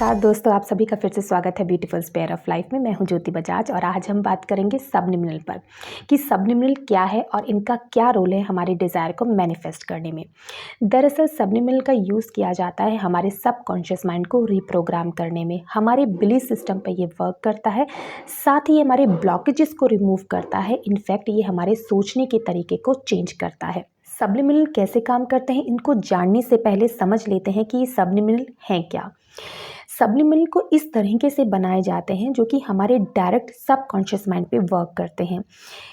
नमस्कार दोस्तों, आप सभी का फिर से स्वागत है ब्यूटीफुल स्पेयर ऑफ लाइफ में। मैं हूं ज्योति बजाज और आज हम बात करेंगे सबलिमिनल पर कि सबलिमिनल क्या है और इनका क्या रोल है हमारे डिज़ायर को मैनिफेस्ट करने में। दरअसल सबलिमिनल का यूज़ किया जाता है हमारे सबकॉन्शियस माइंड को रीप्रोग्राम करने में। हमारे बिलीफ सिस्टम पर ये वर्क करता है, साथ ही हमारे ब्लॉकेजेस को रिमूव करता है। इनफैक्ट ये हमारे सोचने के तरीके को चेंज करता है। सबलिमिनल कैसे काम करते हैं, इनको जानने से पहले समझ लेते हैं कि ये सबलिमिनल हैं क्या। सबलिमिनल को इस तरीके से बनाए जाते हैं जो कि हमारे डायरेक्ट सबकॉन्शियस माइंड पे वर्क करते हैं।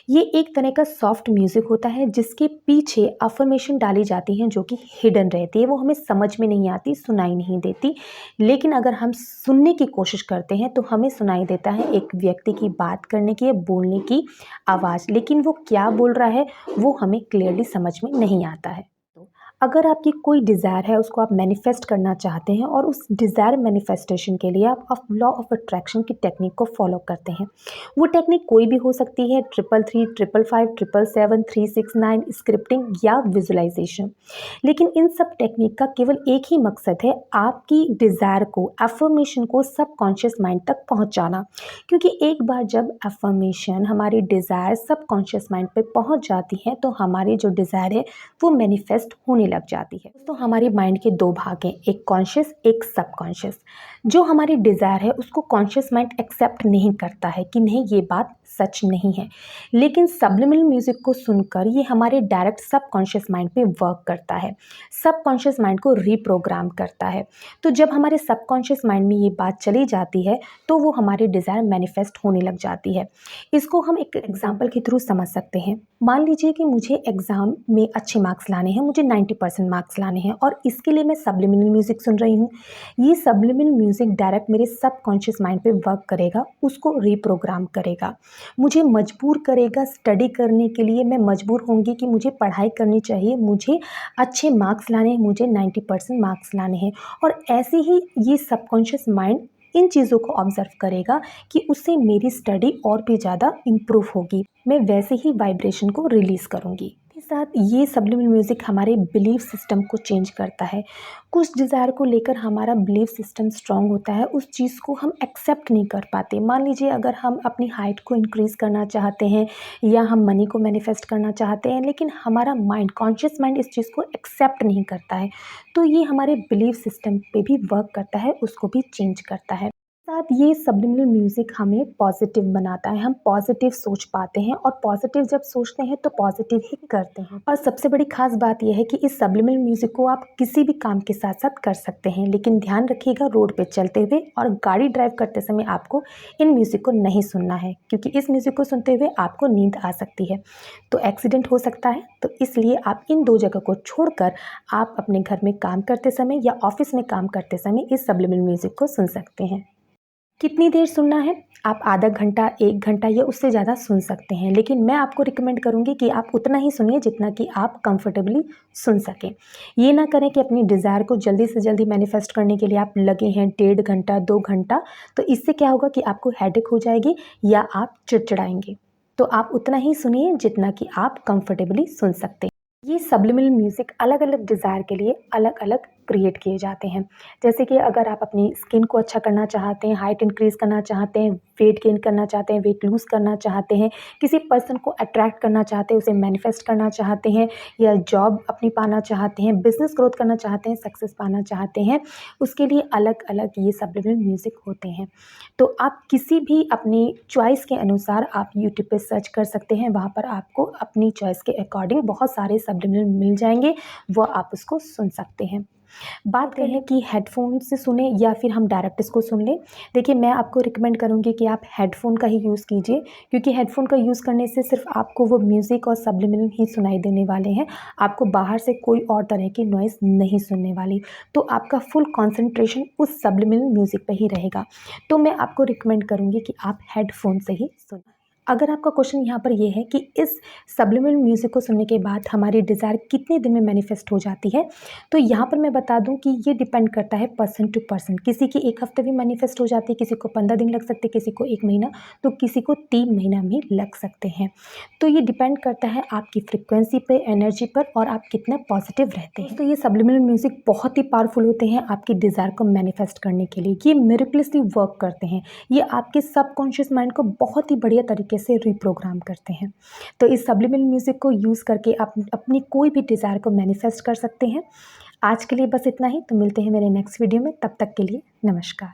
ये एक तरह का सॉफ्ट म्यूज़िक होता है जिसके पीछे अफर्मेशन डाली जाती हैं जो कि हिडन रहती है, वो हमें समझ में नहीं आती, सुनाई नहीं देती। लेकिन अगर हम सुनने की कोशिश करते हैं तो हमें सुनाई देता है एक व्यक्ति की बात करने की या बोलने की आवाज़, लेकिन वो क्या बोल रहा है वो हमें क्लियरली समझ में नहीं आता है। अगर आपकी कोई डिज़ायर है, उसको आप मैनिफेस्ट करना चाहते हैं और उस डिज़ायर मैनिफेस्टेशन के लिए आप लॉ ऑफ अट्रैक्शन की टेक्निक को फॉलो करते हैं। वो टेक्निक कोई भी हो सकती है, 333, 555, 777, 369, स्क्रिप्टिंग या विजुअलाइजेशन। लेकिन इन सब टेक्निक का केवल एक ही मकसद है, आपकी डिज़ायर को, अफर्मेशन को सबकॉन्शियस माइंड तक पहुंचाना। क्योंकि एक बार जब अफर्मेशन, हमारी डिज़ायर सबकॉन्शियस माइंड पे पहुंच जाती है तो हमारी जो डिज़ायर है वो मैनिफेस्ट होने लग जाती है। तो हमारे माइंड के दो भाग हैं, एक कॉन्शियस, एक सबकॉन्शियस। जो हमारी डिज़ायर है उसको कॉन्शियस माइंड एक्सेप्ट नहीं करता है कि नहीं ये बात सच नहीं है, लेकिन सबलिमिनल म्यूजिक को सुनकर ये हमारे डायरेक्ट सबकॉन्शियस माइंड पे वर्क करता है, सबकॉन्शियस माइंड को रीप्रोग्राम करता है। तो जब हमारे सबकॉन्शियस माइंड में ये बात चली जाती है तो वो हमारी डिज़ायर मैनिफेस्ट होने लग जाती है। इसको हम एक एग्जाम्पल के थ्रू समझ सकते हैं। मान लीजिए कि मुझे एग्ज़ाम में अच्छे मार्क्स लाने हैं, मुझे 90% मार्क्स लाने हैं और इसके लिए मैं सबलिमिनल म्यूज़िक सुन रही हूँ। ये सबलिमिनल म्यूज़िक डायरेक्ट मेरे सबकॉन्शियस माइंड पे वर्क करेगा, उसको रीप्रोग्राम करेगा, मुझे मजबूर करेगा स्टडी करने के लिए। मैं मजबूर होंगी कि मुझे पढ़ाई करनी चाहिए, मुझे अच्छे मार्क्स लाने हैं, मुझे 90% मार्क्स लाने हैं। और ऐसे ही ये सबकॉन्शियस माइंड इन चीज़ों को ऑब्जर्व करेगा कि उससे मेरी स्टडी और भी ज़्यादा इम्प्रूव होगी, मैं वैसे ही वाइब्रेशन को रिलीज़ करूँगी। के साथ ये सबलिमिनल म्यूज़िक हमारे बिलीफ सिस्टम को चेंज करता है। कुछ डिज़ायर को लेकर हमारा बिलीफ सिस्टम स्ट्रांग होता है, उस चीज़ को हम एक्सेप्ट नहीं कर पाते। मान लीजिए अगर हम अपनी हाइट को इंक्रीज़ करना चाहते हैं या हम मनी को मैनिफेस्ट करना चाहते हैं, लेकिन हमारा माइंड, कॉन्शियस माइंड इस चीज़ को एक्सेप्ट नहीं करता है, तो ये हमारे बिलीफ सिस्टम पे भी वर्क करता है, उसको भी चेंज करता है। साथ ये सबलिमिनल म्यूज़िक हमें पॉजिटिव बनाता है, हम पॉजिटिव सोच पाते हैं और पॉजिटिव जब सोचते हैं तो पॉजिटिव ही करते हैं। और सबसे बड़ी खास बात यह है कि इस सबलिमिनल म्यूज़िक को आप किसी भी काम के साथ साथ कर सकते हैं, लेकिन ध्यान रखिएगा रोड पे चलते हुए और गाड़ी ड्राइव करते समय आपको इन म्यूज़िक को नहीं सुनना है, क्योंकि इस म्यूज़िक को सुनते हुए आपको नींद आ सकती है, तो एक्सीडेंट हो सकता है। तो इसलिए आप इन दो जगह को छोड़कर आप अपने घर में काम करते समय या ऑफिस में काम करते समय इस सबलिमिनल म्यूज़िक को सुन सकते हैं। कितनी देर सुनना है? आप आधा घंटा, 1 घंटा या उससे ज़्यादा सुन सकते हैं, लेकिन मैं आपको रिकमेंड करूँगी कि आप उतना ही सुनिए जितना कि आप कंफर्टेबली सुन सकें। ये ना करें कि अपनी डिज़ायर को जल्दी से जल्दी मैनिफेस्ट करने के लिए आप लगे हैं 1.5 घंटा, 2 घंटा, तो इससे क्या होगा कि आपको हेडेक हो जाएगी या आप चिड़चिड़ाएँगे। तो आप उतना ही सुनिए जितना कि आप कंफर्टेबली सुन सकते हैं। ये सबलिमिनल म्यूज़िक अलग अलग डिज़ायर के लिए अलग अलग क्रिएट किए जाते हैं। जैसे कि अगर आप अपनी स्किन को अच्छा करना चाहते हैं, हाइट इंक्रीज़ करना चाहते हैं, वेट गेन करना चाहते हैं, वेट लूज़ करना चाहते हैं, किसी पर्सन को अट्रैक्ट करना चाहते हैं, उसे मैनिफेस्ट करना चाहते हैं, या जॉब अपनी पाना चाहते हैं, बिजनेस ग्रोथ करना चाहते हैं, सक्सेस पाना चाहते हैं, उसके लिए अलग अलग ये सबलिमिनल म्यूज़िक होते हैं। तो आप किसी भी अपनी चॉइस के अनुसार आप यूट्यूब पे सर्च कर सकते हैं, वहाँ पर आपको अपनी चॉइस के अकॉर्डिंग बहुत सारे सबलिमिनल मिल जाएंगे, वो आप उसको सुन सकते हैं। बात करें कि हेडफोन से सुने या फिर हम डायरेक्ट इसको सुन लें। देखिए, मैं आपको रिकमेंड करूँगी कि आप हेडफोन का ही यूज़ कीजिए, क्योंकि हेडफोन का यूज़ करने से सिर्फ आपको वो म्यूज़िक और सबलिमिनल ही सुनाई देने वाले हैं, आपको बाहर से कोई और तरह की नॉइज़ नहीं सुनने वाली। तो आपका फुल कॉन्सेंट्रेशन उस सबलिमिनल म्यूज़िक पे ही रहेगा। तो मैं आपको रिकमेंड करूँगी कि आप हेडफोन से ही सुनें। अगर आपका क्वेश्चन यहाँ पर ये है कि इस सब्लिमिनल म्यूज़िक को सुनने के बाद हमारी डिज़ायर कितने दिन में मैनिफेस्ट हो जाती है, तो यहाँ पर मैं बता दूँ कि ये डिपेंड करता है पर्सन टू पर्सन। किसी की 1 हफ्ते में मैनिफेस्ट हो जाती है, किसी को 15 दिन लग सकते हैं, किसी को 1 महीना, तो किसी को 3 महीना भी लग सकते हैं। तो ये डिपेंड करता है आपकी फ्रिक्वेंसी पे, एनर्जी पर, और आप कितना पॉजिटिव रहते हैं। तो ये सब्लिमिनल म्यूज़िक बहुत ही पावरफुल होते हैं आपकी डिज़ायर को मैनिफेस्ट करने के लिए। ये मिरेकलसली वर्क करते हैं। ये आपके सबकॉन्शियस माइंड को बहुत ही बढ़िया तरीके से रिप्रोग्राम करते हैं। तो इस सब्लिमिनल म्यूज़िक को यूज़ करके आप अपनी कोई भी डिज़ायर को मैनिफेस्ट कर सकते हैं। आज के लिए बस इतना ही। तो मिलते हैं मेरे नेक्स्ट वीडियो में। तब तक के लिए नमस्कार।